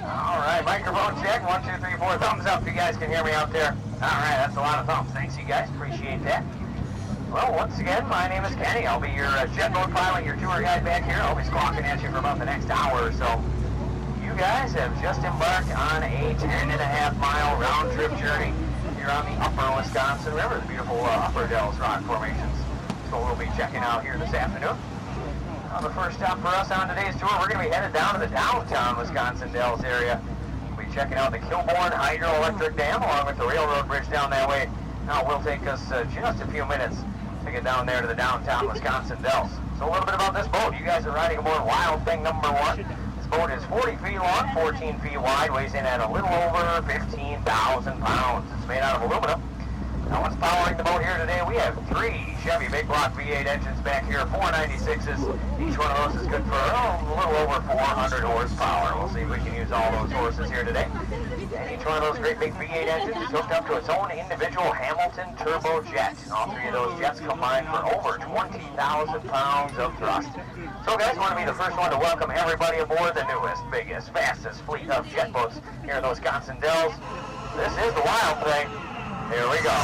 Alright, microphone check. 1, 2, 3, 4. Thumbs up if you guys can hear me out there. Alright, that's a lot of thumbs. Thanks, you guys. Appreciate that. Well, once again, my name is Kenny. I'll be your jet boat pilot, your tour guide back here. I'll be squawking at you for about the next hour or so. You guys have just embarked on a 10.5-mile round-trip journey here on the upper Wisconsin River, the beautiful upper Dells Rock formations. So we'll be checking out here this afternoon. The first stop for us on today's tour, we're going to be headed down to the downtown Wisconsin Dells area. We'll be checking out the Kilbourn Hydroelectric Dam along with the railroad bridge down that way. Now, it will take us just a few minutes to get down there to the downtown Wisconsin Dells. So a little bit about this boat. You guys are riding aboard Wild Thing number 1. This boat is 40 feet long, 14 feet wide, weighs in at a little over 15,000 pounds. It's made out of aluminum. Now, what's powering the boat here today? We have 3 Chevy big block V8 engines back here, 496s. Each one of those is good for a little over 400 horsepower. We'll see if we can use all those horses here today. And each one of those great big V8 engines is hooked up to its own individual Hamilton turbojet. All 3 of those jets combine for over 20,000 pounds of thrust. So guys, I want to be the first one to welcome everybody aboard the newest, biggest, fastest fleet of jet boats here in the Wisconsin Dells. This is the Wild Thing. Here we go.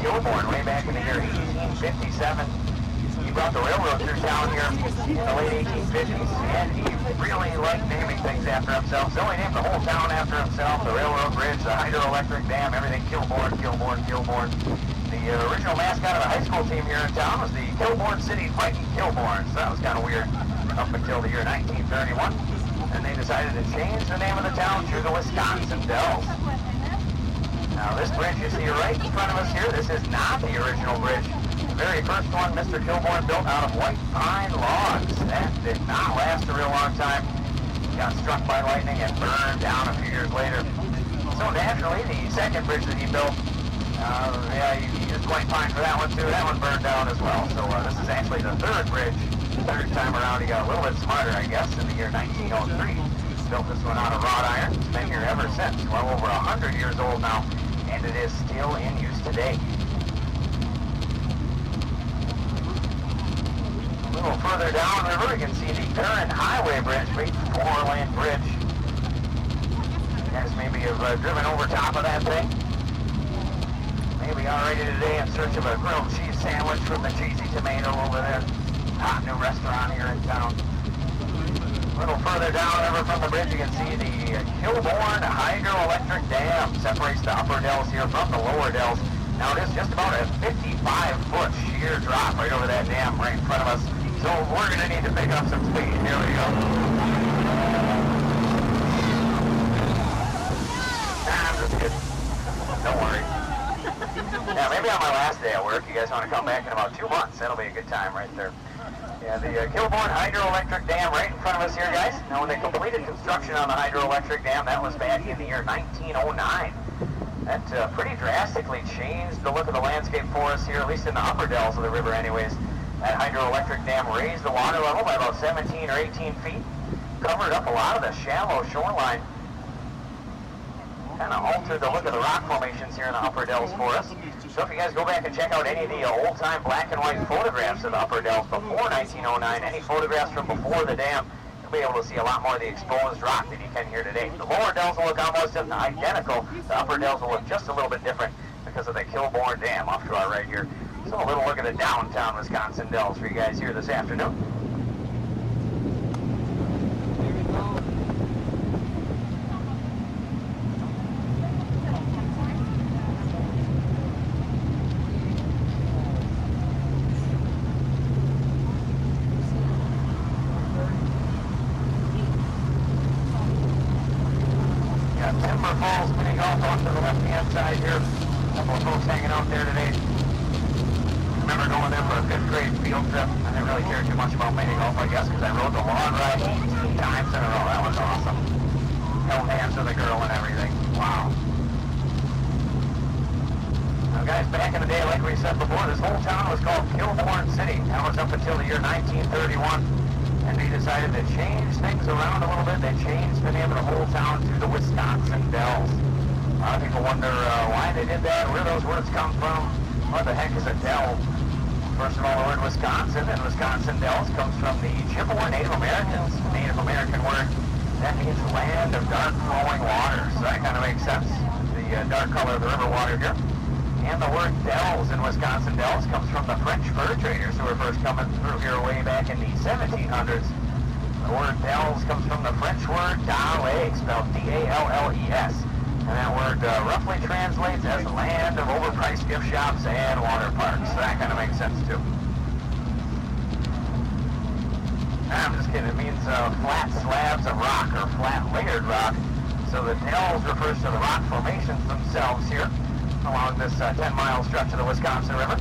Kilbourn way back in the year 1857. He brought the railroad through town here in the late 1850s, and he really liked naming things after himself. So he named the whole town after himself, the railroad bridge, the hydroelectric dam, everything Kilbourn, Kilbourn, Kilbourn. The original mascot of the high school team here in town was the Kilbourn City Fighting Kilbourns. So that was kind of weird. up until the year 1931. And they decided to change the name of the town to the Wisconsin Dells. Now this bridge you see right in front of us here, this is not the original bridge. The very first one Mr. Kilbourn built out of white pine logs. That did not last a real long time. Got struck by lightning and burned down a few years later. So naturally, the second bridge that he built, he used white pine for that one too. That one burned down as well. So this is actually the third bridge. Third time around, he got a little bit smarter, I guess, in the year 1903. Built this one out of wrought iron. It's been here ever since. Well over 100 years old now, and it is still in use today. A little further downriver, you can see the current highway bridge, big four-lane bridge. You guys maybe have driven over top of that thing. Maybe already today in search of a grilled cheese sandwich from the Cheesy Tomato over there. Hot new restaurant here in town. A little further downriver from the bridge, you can see the Kilbourn Hydroelectric Dam. Separates the upper dells here from the lower dells. Now it is just about a 55-foot sheer drop right over that dam right in front of us. So we're going to need to pick up some speed. Here we go. I'm just kidding. Don't worry. Yeah, maybe on my last day at work, you guys want to come back in about 2 months. That'll be a good time right there. Yeah, the Kilbourn Hydroelectric Dam right in front of us here, guys. Now, when they completed construction on the hydroelectric dam, that was back in the year 1909. That pretty drastically changed the look of the landscape for us here, at least in the upper dells of the river anyways. That hydroelectric dam raised the water level by about 17 or 18 feet, covered up a lot of the shallow shoreline, kind of altered the look of the rock formations here in the upper dells for us. So if you guys go back and check out any of the old-time black and white photographs of the upper dells before 1909, any photographs from before the dam, you'll be able to see a lot more of the exposed rock than you can here today. The lower dells will look almost identical. The upper dells will look just a little bit different because of the Kilbourn Dam off to our right here. So a little look at the downtown Wisconsin dells for you guys here this afternoon. Side here. A couple of folks hanging out there today. I remember going there for a 5th grade field trip. I didn't really care too much about mini golf, I guess, because I rode the lawn ride 18 times in a row. That was awesome. Held hands with a girl and everything. Wow. Now, guys, back in the day, like we said before, this whole town was called Kilbourn City. That was up until the year 1931. And they decided to change things around a little bit. They changed the name of the whole town to the Wisconsin Dells. A lot of people wonder why they did that, where those words come from. What the heck is a dell? First of all, the word Wisconsin and Wisconsin Dells comes from the Chippewa Native Americans. Native American word that means land of dark flowing water. So that kind of makes sense. The dark color of the river water here. And the word dells in Wisconsin Dells comes from the French fur traders who were first coming through here way back in the 1700s. The word dells comes from the French word dalle, spelled D-A-L-L-E-S. And that word roughly translates as land of overpriced gift shops and water parks. So that kind of makes sense too. I'm just kidding. It means flat slabs of rock or flat layered rock. So the dells refers to the rock formations themselves here along this 10-mile stretch of the Wisconsin River.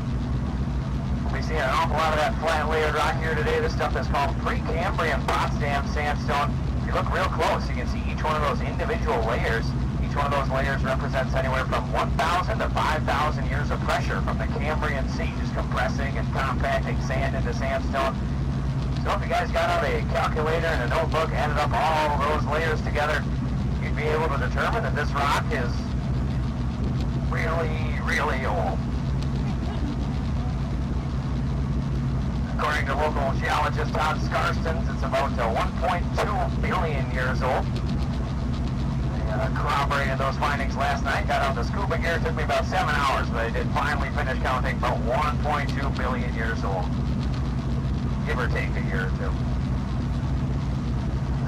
We'll be seeing an awful lot of that flat layered rock here today. This stuff is called Precambrian Potsdam sandstone. If you look real close, you can see each one of those individual layers. Each one of those layers represents anywhere from 1,000 to 5,000 years of pressure from the Cambrian Sea, just compressing and compacting sand into sandstone. So if you guys got out a calculator and a notebook, added up all those layers together, you'd be able to determine that this rock is really, really old. According to local geologist Todd Skarstens, it's about 1.2 billion years old. Corroborated those findings last night. Got out the scuba gear. It took me about 7 hours, but I did finally finish counting. About 1.2 billion years old. Give or take a year or two.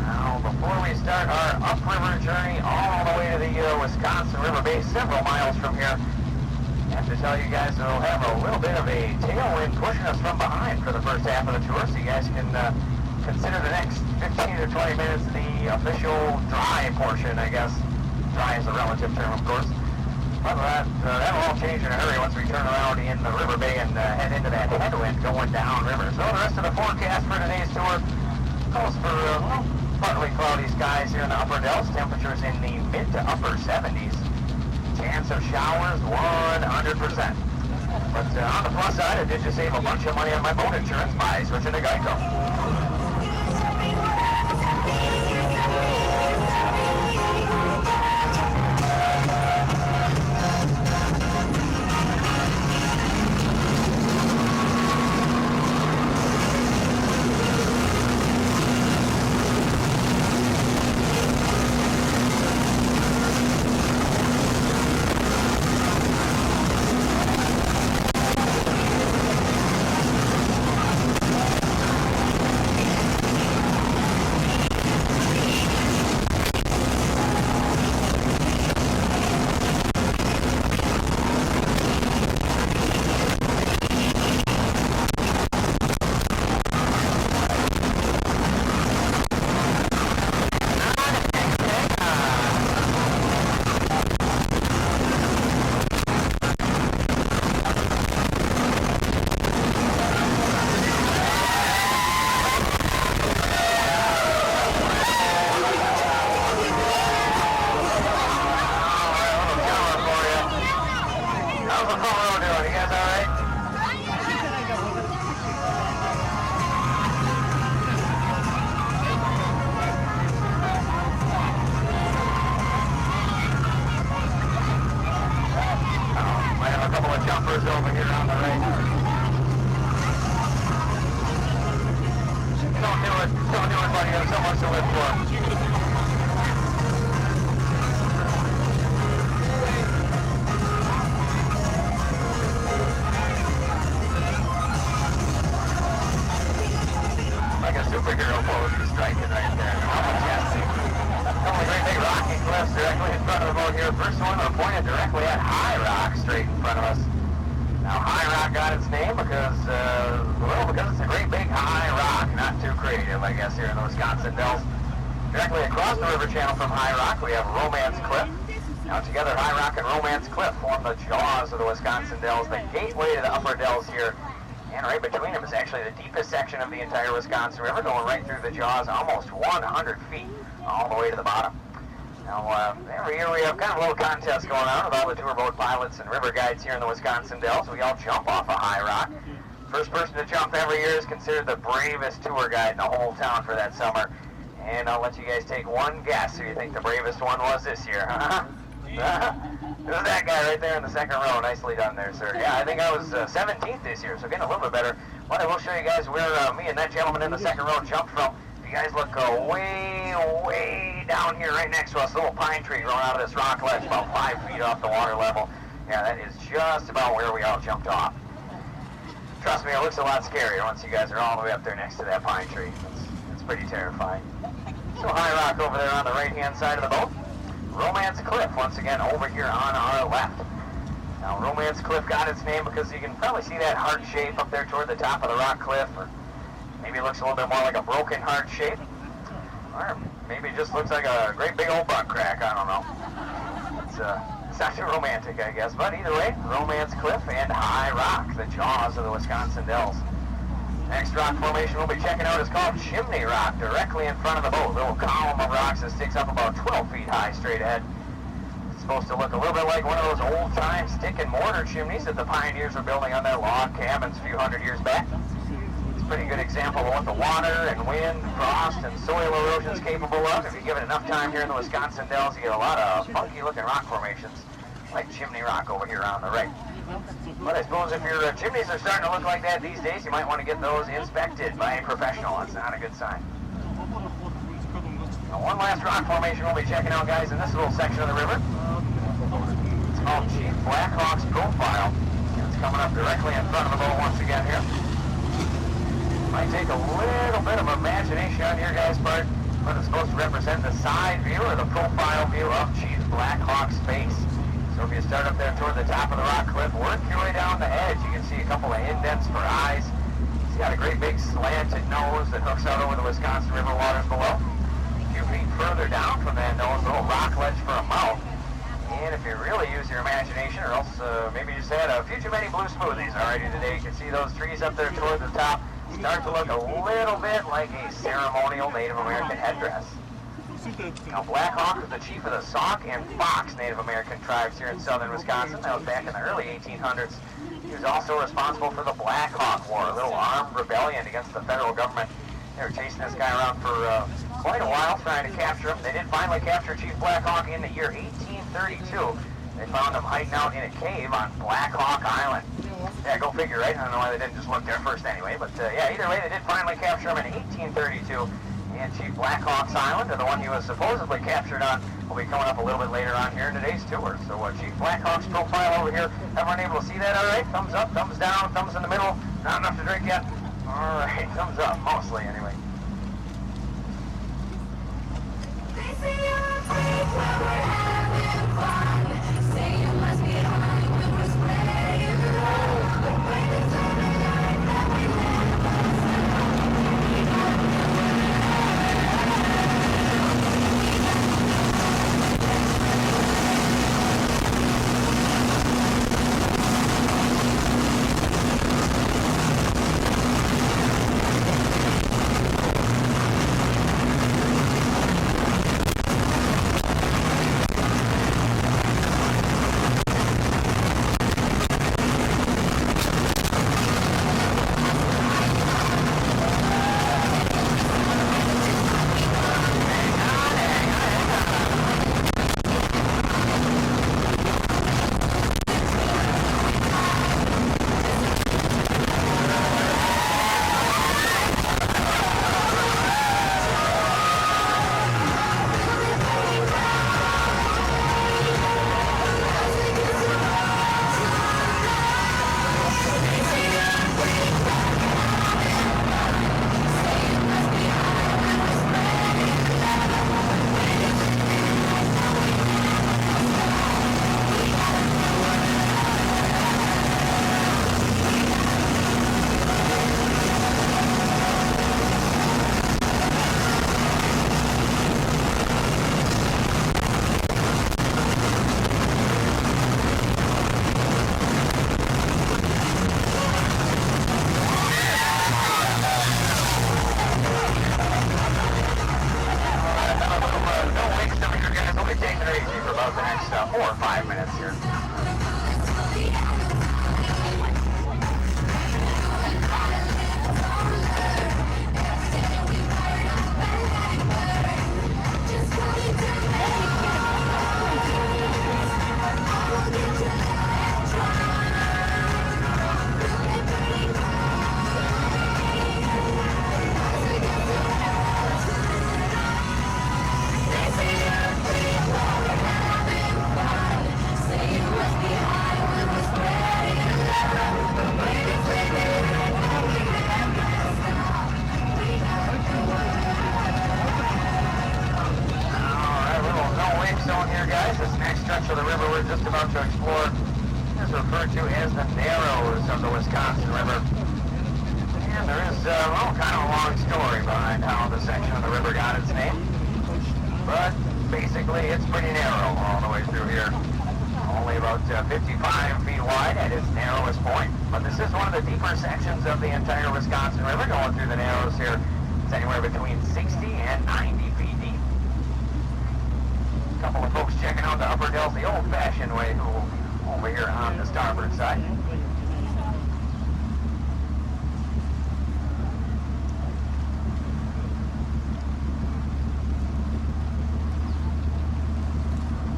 Now, before we start our upriver journey all the way to the Wisconsin River base, several miles from here, I have to tell you guys that we'll have a little bit of a tailwind pushing us from behind for the first half of the tour, so you guys can consider the next 15 to 20 minutes the official dry portion, I guess. Dry is a relative term, of course. But that'll all change in a hurry once we turn around in the river bay and head into that headwind going downriver. So the rest of the forecast for today's tour calls for partly cloudy skies here in the upper dells. Temperatures in the mid to upper 70s. Chance of showers 100%. But on the plus side, I did just save a bunch of money on my boat insurance by switching to Geico. Of the entire Wisconsin River, going right through the jaws, almost 100 feet, all the way to the bottom. Now, every year we have kind of a little contest going on with all the tour boat pilots and river guides here in the Wisconsin Dells. We all jump off a high rock. First person to jump every year is considered the bravest tour guide in the whole town for that summer. And I'll let you guys take one guess who you think the bravest one was this year. There's that guy right there in the second row. Nicely done there, sir. Yeah, I think I was 17th this year, so getting a little bit better. But I will show you guys where me and that gentleman in the second row jumped from. If you guys look way down here right next to us, a little pine tree growing out of this rock ledge about 5 feet off the water level. Yeah, that is just about where we all jumped off. Trust me, it looks a lot scarier once you guys are all the way up there next to that pine tree. It's pretty terrifying. So high rock over there on the right-hand side of the boat. Romance Cliff, once again, over here on our left. Now, Romance Cliff got its name because you can probably see that heart shape up there toward the top of the rock cliff, or maybe it looks a little bit more like a broken heart shape, or maybe it just looks like a great big old butt crack, I don't know. It's not too romantic, I guess, but either way, Romance Cliff and High Rock, the jaws of the Wisconsin Dells. Next rock formation we'll be checking out is called Chimney Rock, directly in front of the boat. A little column of rocks that sticks up about 12 feet high straight ahead. It's supposed to look a little bit like one of those old-time stick and mortar chimneys that the pioneers were building on their log cabins a few hundred years back. It's a pretty good example of what the water and wind, frost, and soil erosion is capable of. If you give it enough time here in the Wisconsin Dells, you get a lot of funky-looking rock formations, like Chimney Rock over here on the right. But I suppose if your chimneys are starting to look like that these days, you might want to get those inspected by a professional. That's not a good sign. Now, one last rock formation we'll be checking out, guys, in this little section of the river. It's called Chief Blackhawk's Profile. It's coming up directly in front of the boat once again here. Might take a little bit of imagination on your guys' part, but it's supposed to represent the side view or the profile view of Chief Blackhawk's face. So if you start up there toward the top of the rock cliff, work your way down the edge. You can see a couple of indents for eyes. It's got a great big slanted nose that hooks out over the Wisconsin River waters below. A few feet further down from that nose, a little rock ledge for a mouth. And if you really use your imagination, or else maybe you just had a few too many blue smoothies already today, you can see those trees up there toward the top start to look a little bit like a ceremonial Native American headdress. Now, Black Hawk was the chief of the Sauk and Fox Native American tribes here in southern Wisconsin. That was back in the early 1800s. He was also responsible for the Black Hawk War, a little armed rebellion against the federal government. They were chasing this guy around for quite a while, trying to capture him. They did finally capture Chief Black Hawk in the year 1832. They found him hiding out in a cave on Black Hawk Island. Yeah, go figure, right? I don't know why they didn't just look there first anyway, but yeah, either way, they did finally capture him in 1832. And Chief Black Hawk's Island, or the one he was supposedly captured on, will be coming up a little bit later on here in today's tour. So Chief Black Hawk's profile over here, everyone able to see that all right? Thumbs up, thumbs down, thumbs in the middle. Not enough to drink yet? All right, thumbs up, mostly anyway.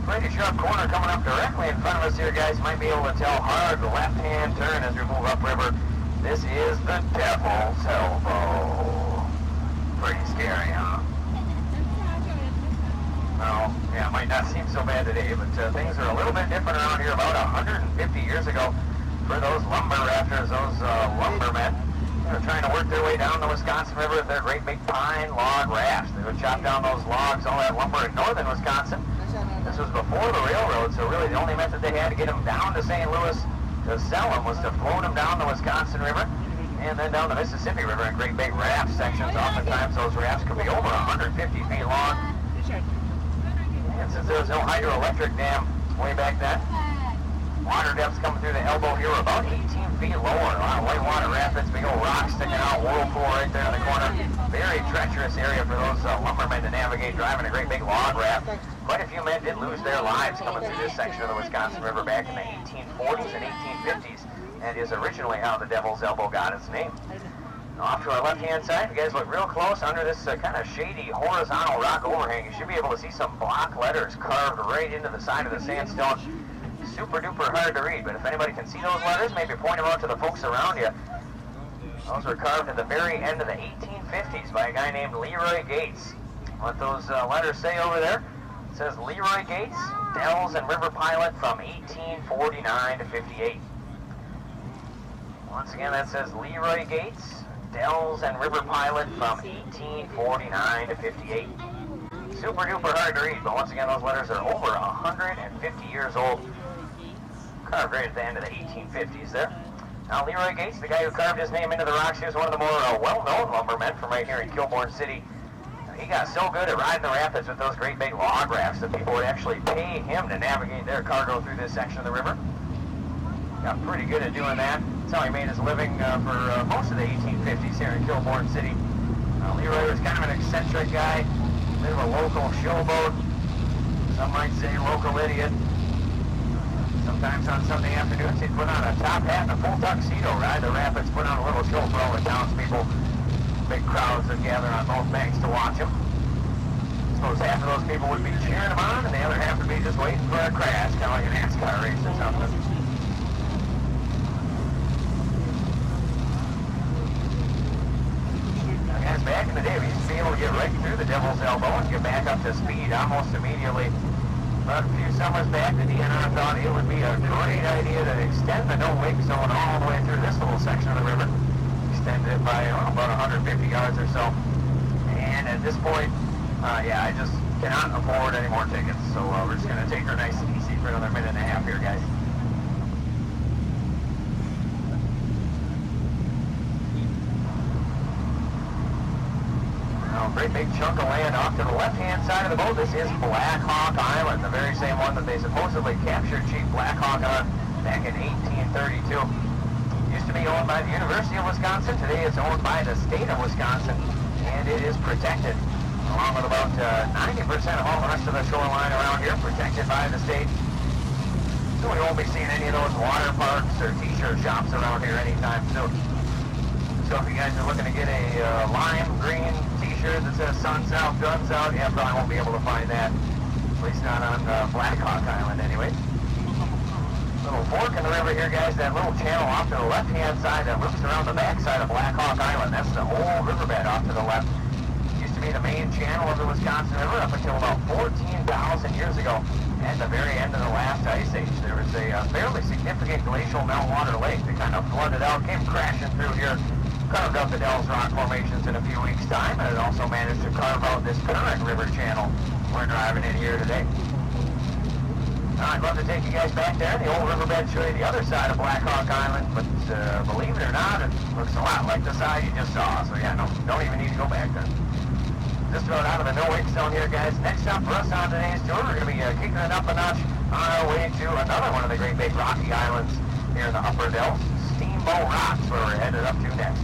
Pretty sharp corner coming up directly in front of us here, guys. Might be able to tell. Hard left-hand turn as we move upriver. This is the Devil's Elbow. Pretty scary, huh? Well, yeah, it might not seem so bad today, but things are a little bit different around here. About 150 years ago, for those lumber rafters, those lumbermen, they were trying to work their way down the Wisconsin River with their great big pine log rafts. They would chop down those logs, all that lumber in northern Wisconsin. This was before the railroad, so really the only method they had to get them down to St. Louis to sell them was to float them down the Wisconsin River. And then down the Mississippi River in great big raft sections. Oftentimes those rafts could be over 150 feet long. And since there was no hydroelectric dam way back then, water depths coming through the elbow here are about 18 feet lower. A lot of white water rapids, big old rocks sticking out, whirlpool right there in the corner. Very treacherous area for those lumbermen to navigate, driving a great big log raft. Quite a few men did lose their lives coming through this section of the Wisconsin River back in the 1840s and 1850s, and is originally how the Devil's Elbow got its name. Now, off to our left-hand side, if you guys look real close under this kind of shady horizontal rock overhang, you should be able to see some block letters carved right into the side of the sandstone. Super duper hard to read, but if anybody can see those letters, maybe point them out to the folks around you. Those were carved at the very end of the 1850s by a guy named Leroy Gates. What those letters say over there? It says Leroy Gates, Dells and River Pilot from 1849 to 58. Once again, that says Leroy Gates, Dells and River Pilot from 1849 to 58. Super duper hard to read, but once again, those letters are over 150 years old. Carved right at the end of the 1850s there. Now, Leroy Gates, the guy who carved his name into the rocks, he was one of the more well-known lumbermen from right here in Kilbourn City. He got so good at riding the rapids with those great big log rafts that people would actually pay him to navigate their cargo through this section of the river. Got pretty good at doing that. That's how he made his living for most of the 1850s here in Kilbourn City. Leroy was kind of an eccentric guy, a bit of a local showboat. Some might say local idiot. Sometimes on Sunday afternoons, he'd put on a top hat and a full tuxedo, ride the rapids, put on a little show for all the townspeople. Big crowds that gather on both banks to watch him. I suppose half of those people would be cheering him on, and the other half would be just waiting for a crash, kind of like a NASCAR race or something. Guys, back in the day, we used to be able to get right through the Devil's Elbow and get back up to speed almost immediately. But a few summers back, the DNR thought it would be a great idea to extend the no-wake zone all the way through this little section of the river. Extend it by about 150 yards or so. And at this point, I just cannot afford any more tickets. So we're just going to take her nice and easy for another minute and a half here, guys. Great big chunk of land off to the left-hand side of the boat. This is Black Hawk Island, the very same one that they supposedly captured Chief Black Hawk on back in 1832. Used to be owned by the University of Wisconsin. Today it's owned by the state of Wisconsin, and it is protected, along with about 90% of all the rest of the shoreline around here, protected by the state. So we won't be seeing any of those water parks or t-shirt shops around here anytime soon. So if you guys are looking to get a lime green t-shirt that says "Sun's Out, Guns Out," yeah, probably won't be able to find that. At least not on Black Hawk Island anyway. Little fork in the river here, guys. That little channel off to the left-hand side that loops around the backside of Black Hawk Island. That's the old riverbed off to the left. Used to be the main channel of the Wisconsin River up until about 14,000 years ago. At the very end of the last ice age, there was a fairly significant glacial meltwater lake that kind of flooded out, came crashing through here, carved up the Dells Rock formations in a few weeks' time, and it also managed to carve out this current river channel we're driving in here today. I'd love to take you guys back there. The old riverbed show you the other side of Black Hawk Island, but believe it or not, it looks a lot like the side you just saw, so yeah, no, don't even need to go back there. Just about out of the no-wake zone here, guys. Next up for us on today's tour, we're going to be kicking it up a notch on our way to another one of the great big rocky islands here in the Upper Dells, Steamboat Rock, where we're headed up to next.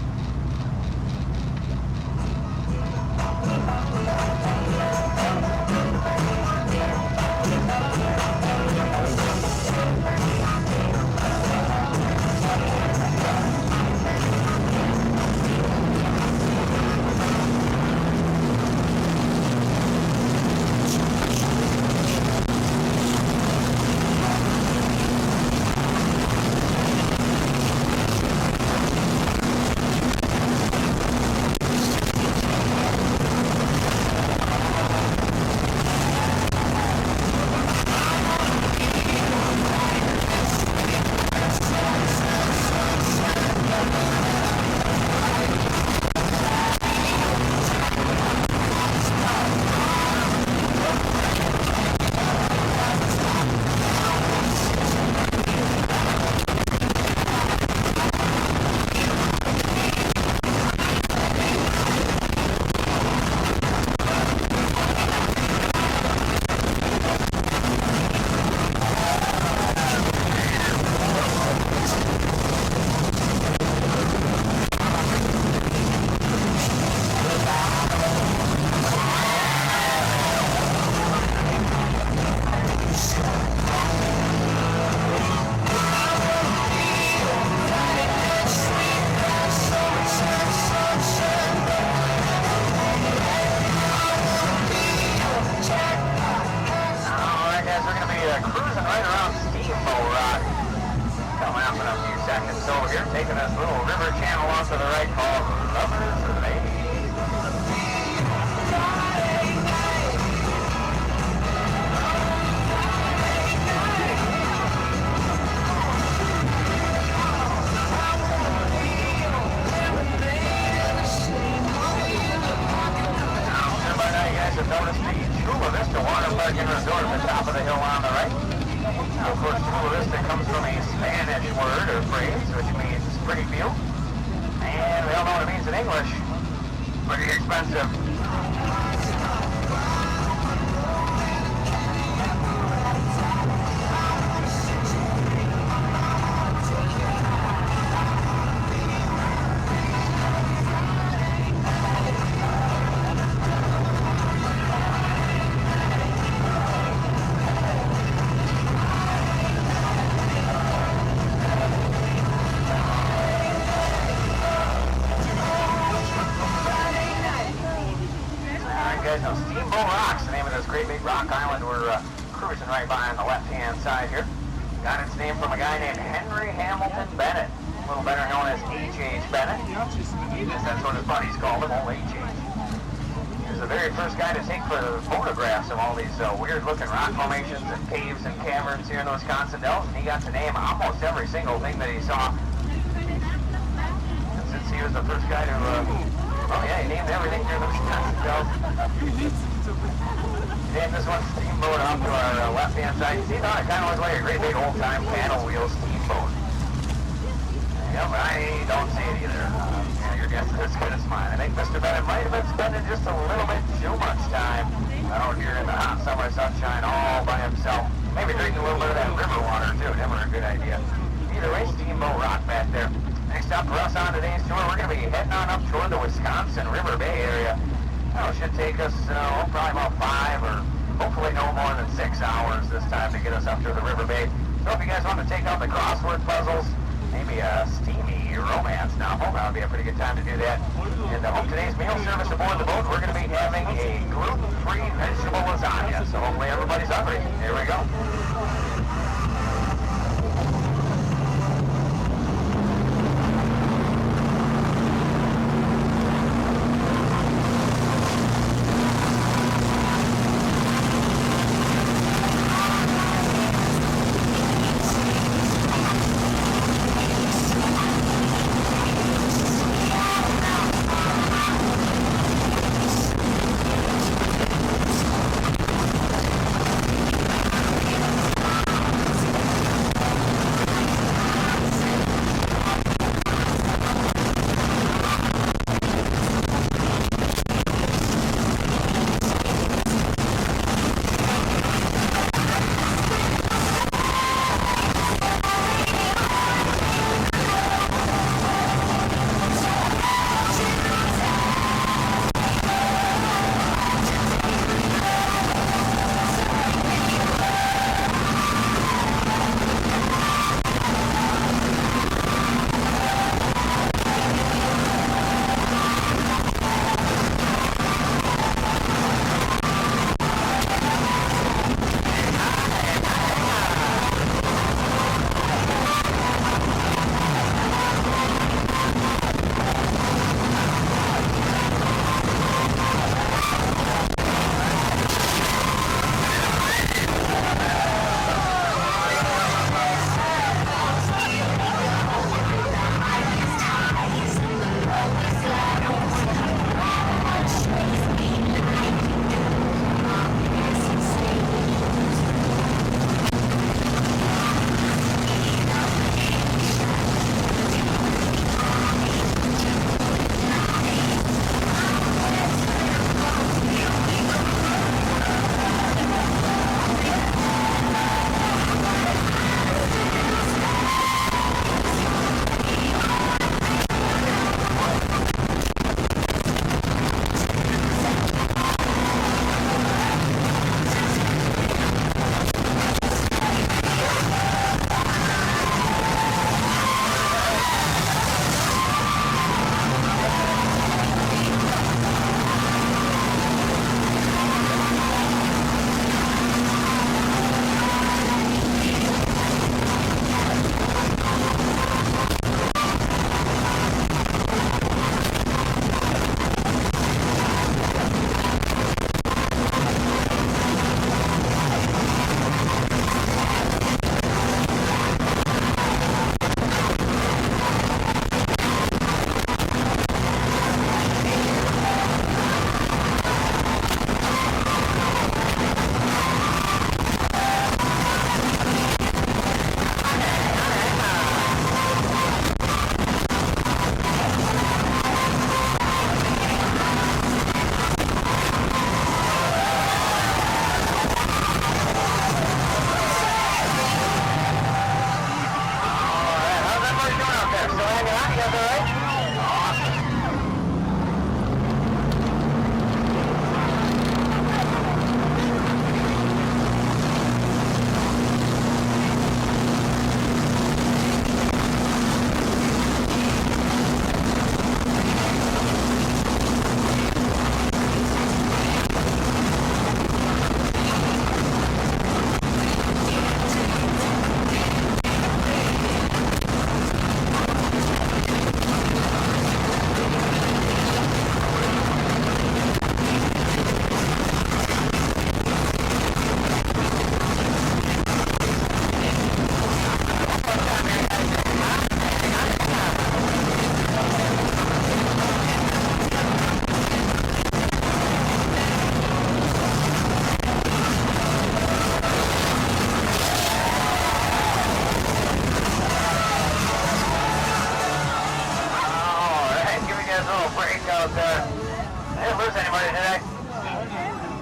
guys have noticed the Chula Vista Water Park and Resort at the top of the hill on the right. Now, of course, Chula Vista comes from a Spanish word or phrase, which means pretty view. And we all know what it means in English. Pretty expensive. Now, Steamboat Rock's the name of this great big rock island we're cruising right by on the left-hand side here. Got its name from a guy named Henry Hamilton Bennett, a little better known as H.H. Bennett. That's what his buddies called him, old H.H. He was the very first guy to take photographs of all these weird-looking rock formations and caves and caverns here in the Wisconsin Dells, and he got to name almost every single thing that he saw. And since he was the first guy to oh yeah, he named everything here in the Wisconsin Dells. Named this one Steamboat off to our left-hand side. You see, it kind of looks like a great big old-time paddle wheel steamboat. Yep, I don't see it either. Yeah, your guess is as good as mine. I think Mr. Bennett might have been spending just a little bit too much time out here in the hot summer sunshine all by himself. Maybe drinking a little bit of that river water, too. Never a good idea. Either way, Steamboat Rock back there. Next up for us on today's tour, we're going to be heading on up toward the Wisconsin River Bay area. Well, it should take us probably about 5 or hopefully no more than 6 hours this time to get us up to the River Bay. So if you guys want to take out the crossword puzzles, maybe a steamy romance novel, that would be a pretty good time to do that. And on today's meal service aboard the boat, we're going to be having a gluten-free vegetable lasagna. So hopefully everybody's hungry. Here we go.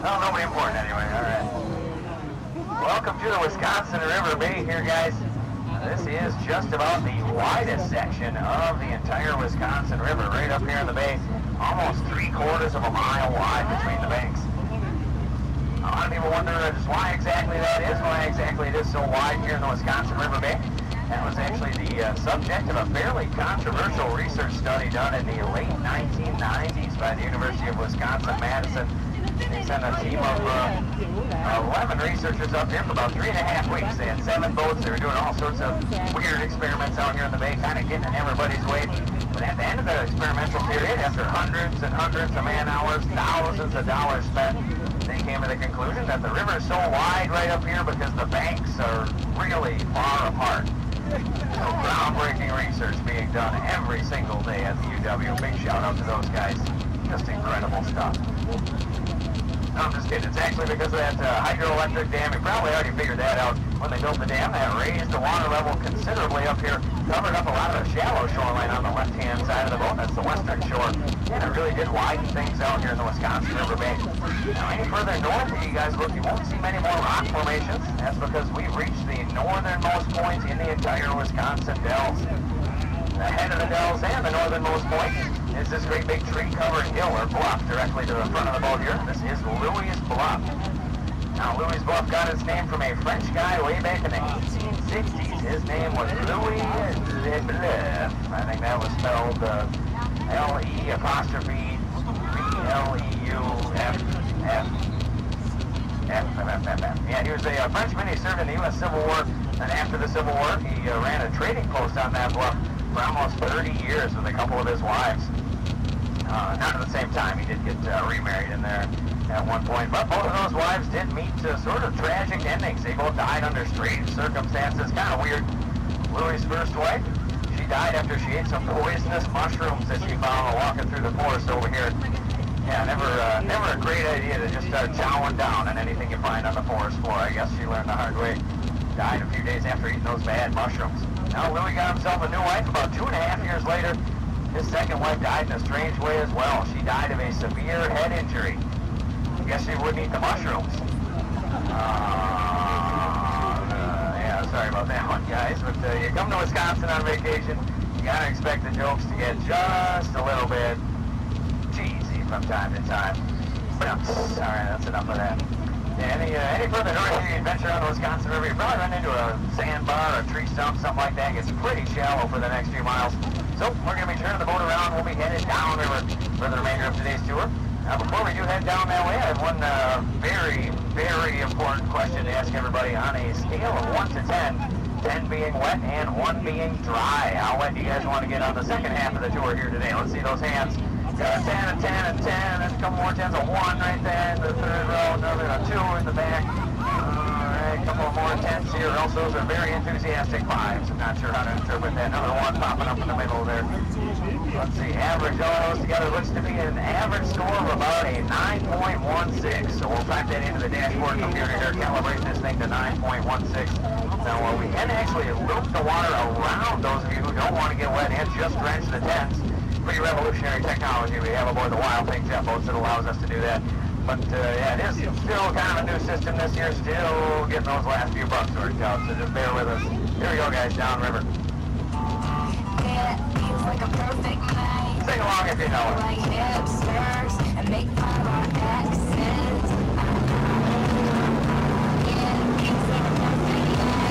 Oh, nobody important anyway. All right. Welcome to the Wisconsin River Bay here, guys. This is just about the widest section of the entire Wisconsin River, right up here in the bay. Almost 3/4 of a mile wide between the banks. A lot of people wonder just why exactly that is, why exactly it is so wide here in the Wisconsin River Bay. That was actually the subject of a fairly controversial research study done in the late 1990s by the University of Wisconsin-Madison. They sent a team of 11 researchers up here for about 3.5 weeks. They had 7 boats. They were doing all sorts of weird experiments out here in the bay, kind of getting in everybody's way. But at the end of the experimental period, after hundreds and hundreds of man-hours, thousands of dollars spent, they came to the conclusion that the river is so wide right up here because the banks are really far apart. So groundbreaking research being done every single day at the UW. Big shout out to those guys. Just incredible stuff. No, I'm just kidding. It's actually because of that hydroelectric dam. You probably already figured that out when they built the dam. That raised the water level considerably up here, covered up a lot of the shallow shoreline on the left-hand side of the boat. That's the western shore. And it really did widen things out here in the Wisconsin River Bay. Now, any further north you guys look, you won't see many more rock formations. That's because we've reached the northernmost point in the entire Wisconsin Dells. The head of the Dells and the northernmost point is this great big tree-covered hill or bluff directly to the front of the boat here. This is Louis Bluff. Now, Louis Bluff got its name from a French guy way back in the 1860s. His name was Louis Bluff. I think that was spelled L-E''Bluff. Yeah, he was a Frenchman. He served in the U.S. Civil War, and after the Civil War, he ran a trading post on that bluff for almost 30 years with a couple of his wives. Not at the same time. He did get remarried in there at one point, but both of those wives did meet sort of tragic endings. They both died under strange circumstances. Kind of weird. Louis' first wife, she died after she ate some poisonous mushrooms that she found while walking through the forest over here. Yeah, never a great idea to just start chowing down on anything you find on the forest floor. I guess she learned the hard way. Died a few days after eating those bad mushrooms. Now, Louis got himself a new wife about 2.5 years later. His second wife died in a strange way as well. She died of a severe head injury. I guess she wouldn't eat the mushrooms. Yeah, sorry about that one, guys. But you come to Wisconsin on vacation, you gotta expect the jokes to get just a little bit cheesy from time to time. All right, that's enough of that. Any further north you adventure on the Wisconsin River, you probably run into a sandbar, a tree stump, something like that. It gets pretty shallow for the next few miles. So we're going to be turning the boat around. We'll be headed downriver for the remainder of today's tour. Now, before we do head down that way, I have one very, very important question to ask everybody on a scale of 1 to 10, 10 being wet and 1 being dry. How wet do you guys want to get on the second half of the tour here today? Let's see those hands. Got a 10, a 10, a 10, and a couple more 10s, a 1 right there in the third row, another a 2 in the back. Alright, a couple more 10s here. Also, those are very enthusiastic 5s. I'm not sure how to interpret that. Another 1 popping up in the middle there. Let's see, average all those together looks to be an average score of about a 9.16. So we'll type that into the dashboard computer here, calibrate this thing to 9.16. Now, we can actually loop the water around those of you who don't want to get wet and just drench the 10s. Pretty revolutionary technology we have aboard the Wild Thing jet boats that allows us to do that. But yeah, it is still kind of a new system this year, still getting those last few bucks worked out, so just bear with us. Here we go, guys, downriver. Yeah, feels like a perfect night. Sing along if you know it. Like hipsters and make fun of our accents. Yeah, feels like a perfect night.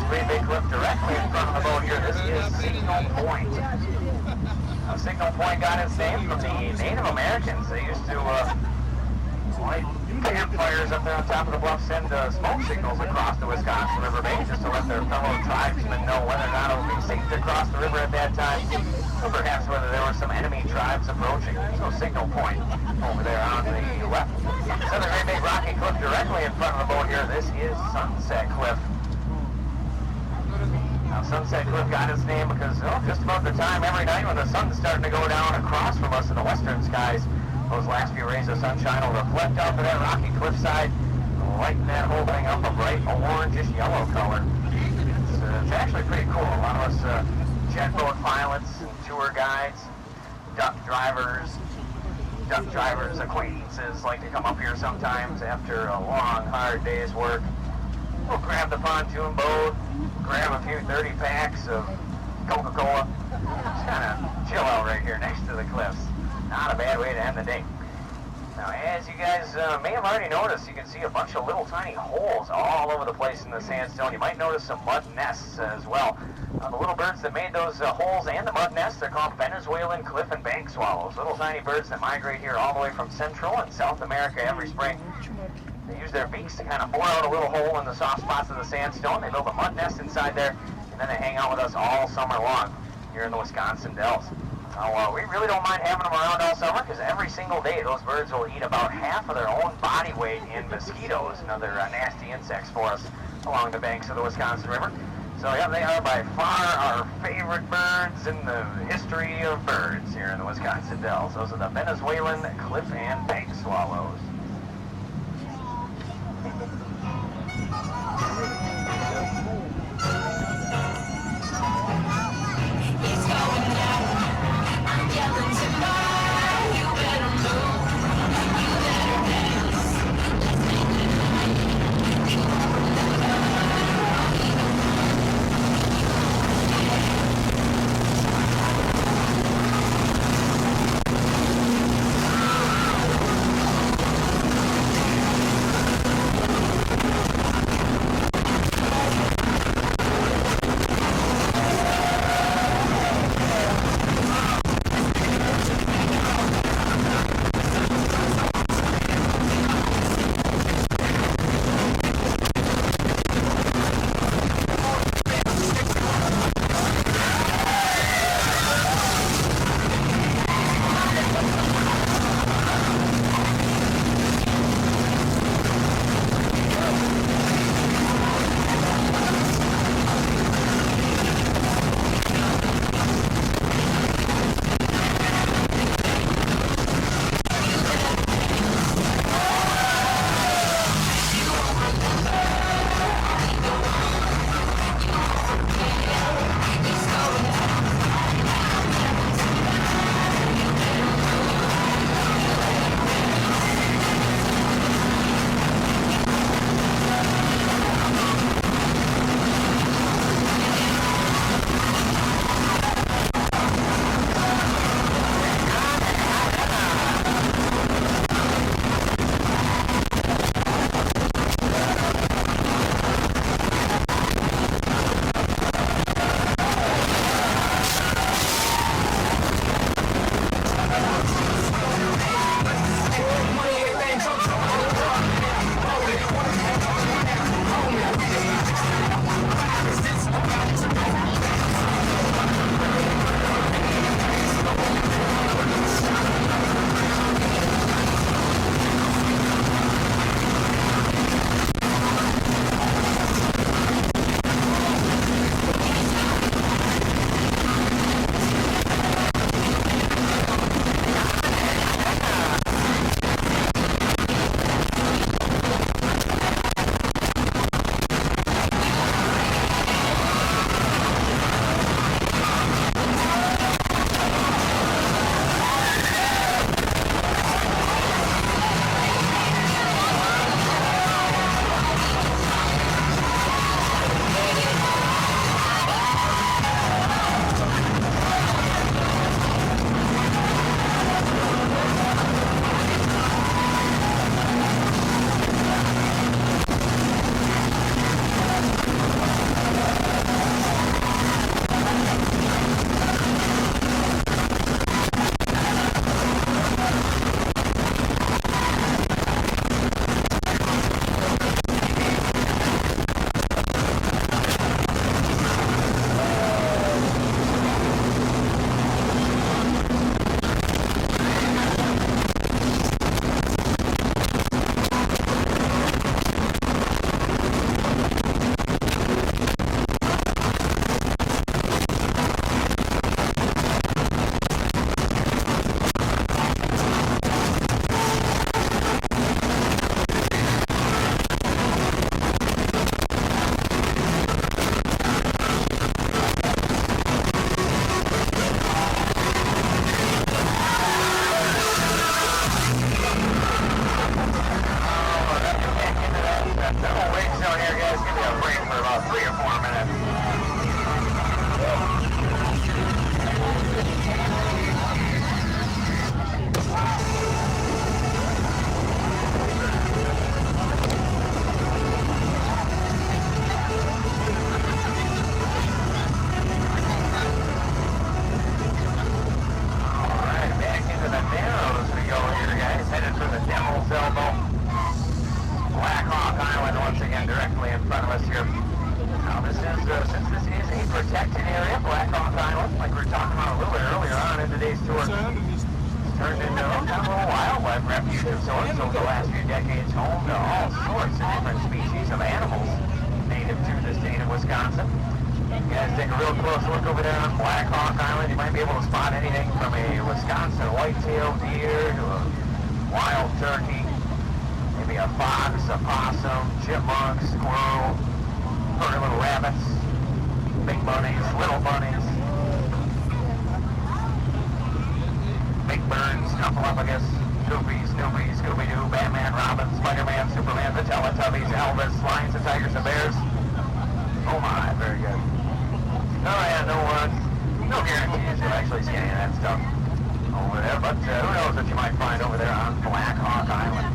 great big cliff directly in front of the boat here. This is Signal Point. Now, Signal Point got its name from the Native Americans. They used to light campfires up there on top of the bluff, send smoke signals across the Wisconsin River Bay just to let their fellow tribesmen know whether or not it would be safe to cross the river at that time, or perhaps whether there were some enemy tribes approaching. So Signal Point over there on the left. Another great big rocky cliff directly in front of the boat here. This is Sunset Cliff. Now, Sunset Cliff got its name because just about the time every night when the sun's starting to go down across from us in the western skies, those last few rays of sunshine will reflect off of that rocky cliffside, lighting that whole thing up a bright orangish yellow color. It's actually pretty cool. A lot of us jet boat pilots and tour guides, duck drivers acquaintances like to come up here sometimes after a long, hard day's work. We'll grab the pontoon boat, grab a few 30 packs of Coca-Cola, just kind of chill out right here next to the cliffs. Not a bad way to end the day. Now, as you guys may have already noticed, you can see a bunch of little tiny holes all over the place in the sandstone. You might notice some mud nests as well. The little birds that made those holes and the mud nests are called Venezuelan cliff and bank swallows. Little tiny birds that migrate here all the way from Central and South America every spring. They use their beaks to kind of bore out a little hole in the soft spots of the sandstone. They build a mud nest inside there, and then they hang out with us all summer long here in the Wisconsin Dells. Now, we really don't mind having them around all summer because every single day those birds will eat about half of their own body weight in mosquitoes and other nasty insects for us along the banks of the Wisconsin River. So, yeah, they are by far our favorite birds in the history of birds here in the Wisconsin Dells. Those are the Venezuelan cliff and bank swallows. since this is a protected area, Black Hawk Island, like we were talking about a little bit earlier on in today's tour, turned into a little wildlife refuge of sorts over the last few decades, home to all sorts of different species of animals native to the state of Wisconsin. You guys take a real close look over there on Black Hawk Island. You might be able to spot anything from a Wisconsin white-tailed deer to a wild turkey, maybe a fox, a possum, chipmunk, squirrel, furry little rabbits, big bunnies, little bunnies, big birds, Snuffleupagus, Goofy, Snoopy, Scooby-Doo, Batman, Robin, Spider-Man, Superman, the Teletubbies, Elvis, lions and tigers and bears. Oh my, very good. No, yeah, no guarantees you'll actually see any of that stuff over there, but who knows what you might find over there on Black Hawk Island.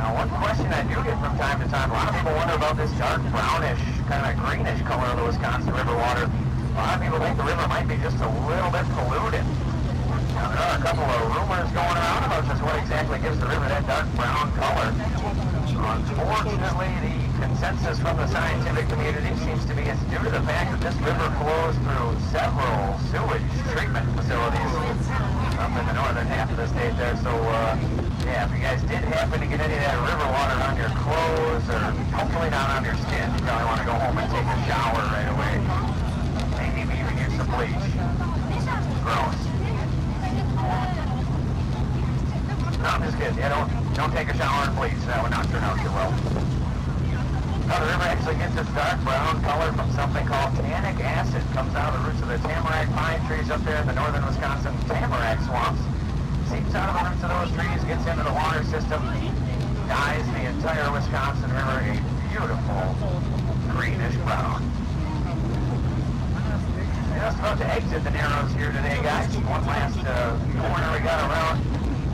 Now, one question I do get from time to time, a lot of people wonder about this dark brownish, kind of greenish color of the Wisconsin River water. A lot of people think the river might be just a little bit polluted. Now, there are a couple of rumors going around about just what exactly gives the river that dark brown color. Unfortunately, the consensus from the scientific community seems to be it's due to the fact that this river flows through several sewage treatment facilities up in the northern half of the state there. So, yeah, if you guys did happen to get any of that river water on your clothes, or hopefully not on your skin, you probably want to go home and take a shower right away. Maybe even use some bleach. Gross. No, I'm just kidding. Yeah, don't take a shower and bleach. That would not turn out too well. Now, the river actually gets its dark brown color from something called tannic acid. It comes out of the roots of the tamarack pine trees up there in the northern Wisconsin tamarack swamps. Seeps out of the roots of those trees, gets into the water system, dyes the entire Wisconsin River a beautiful greenish brown. Just about to exit the Narrows here today, guys. One last corner we got around.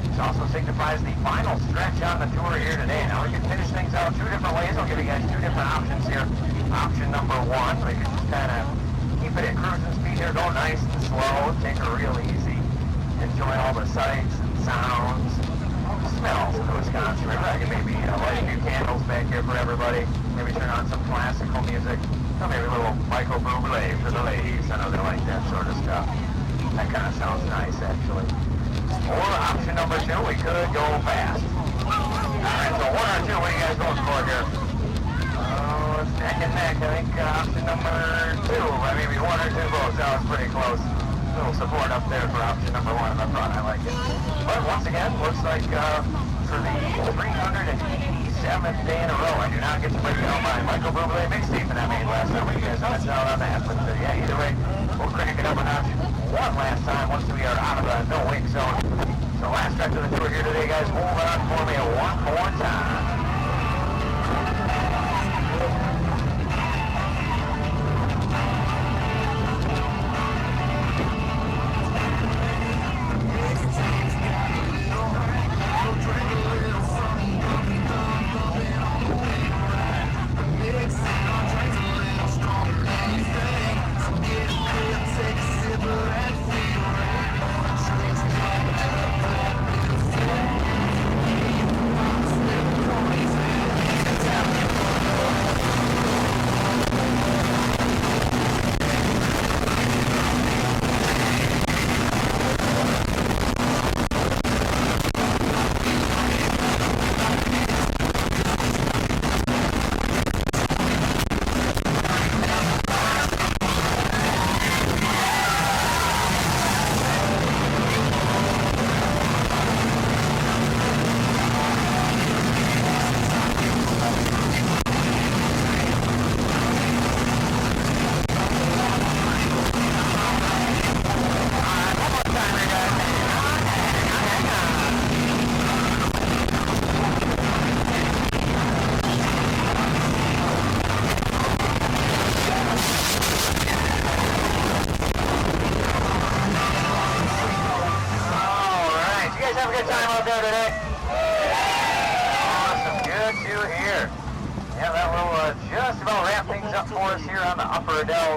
This also signifies the final stretch on the tour here today. Now, we can finish things out two different ways. I'll give you guys two different options here. Option number one, we can just kind of keep it at cruising speed here, go nice and slow, take it real easy, enjoy all the sights and sounds, smells of the Wisconsin River. I can maybe light a few candles back here for everybody, maybe turn on some classical music, or maybe a little Michael Bublé for the ladies. I know they like that sort of stuff. That kind of sounds nice, actually. Or option number two, we could go fast. Alright, so one or two, what are you guys going for here? Oh, it's neck and neck. I think option number two, maybe one or two votes. That was pretty close. A little support up there for option number one in the front. I like it. But once again, looks like for the 387th day in a row, I do not get to break down my Michael Bublé mixtape that I made last time. You guys missed out on that. But yeah, either way, we'll crank it up a notch one last time once we are out of the no-wake zone. So last stretch of the tour here today, guys. Hold on for me one more time.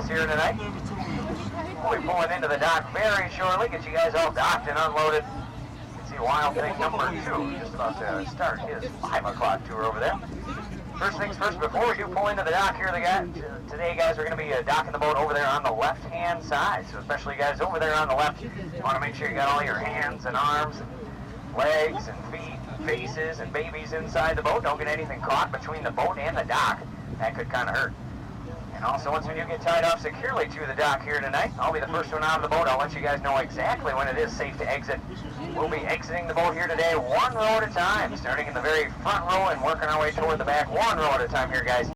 Here tonight. We'll be pulling into the dock very shortly, get you guys all docked and unloaded. You can see Wild Thing number 2 just about to start his 5 o'clock tour over there. first things first, before we do pull into the dock here, today, guys, we're going to be docking the boat over there on the left-hand side. So especially, guys, over there on the left, you want to make sure you got all your hands and arms and legs and feet and faces and babies inside the boat. Don't get anything caught between the boat and the dock. That could kind of hurt. And also, once we do get tied off securely to the dock here tonight, I'll be the first one out of the boat. I'll let you guys know exactly when it is safe to exit. We'll be exiting the boat here today one row at a time, starting in the very front row and working our way toward the back one row at a time here, guys.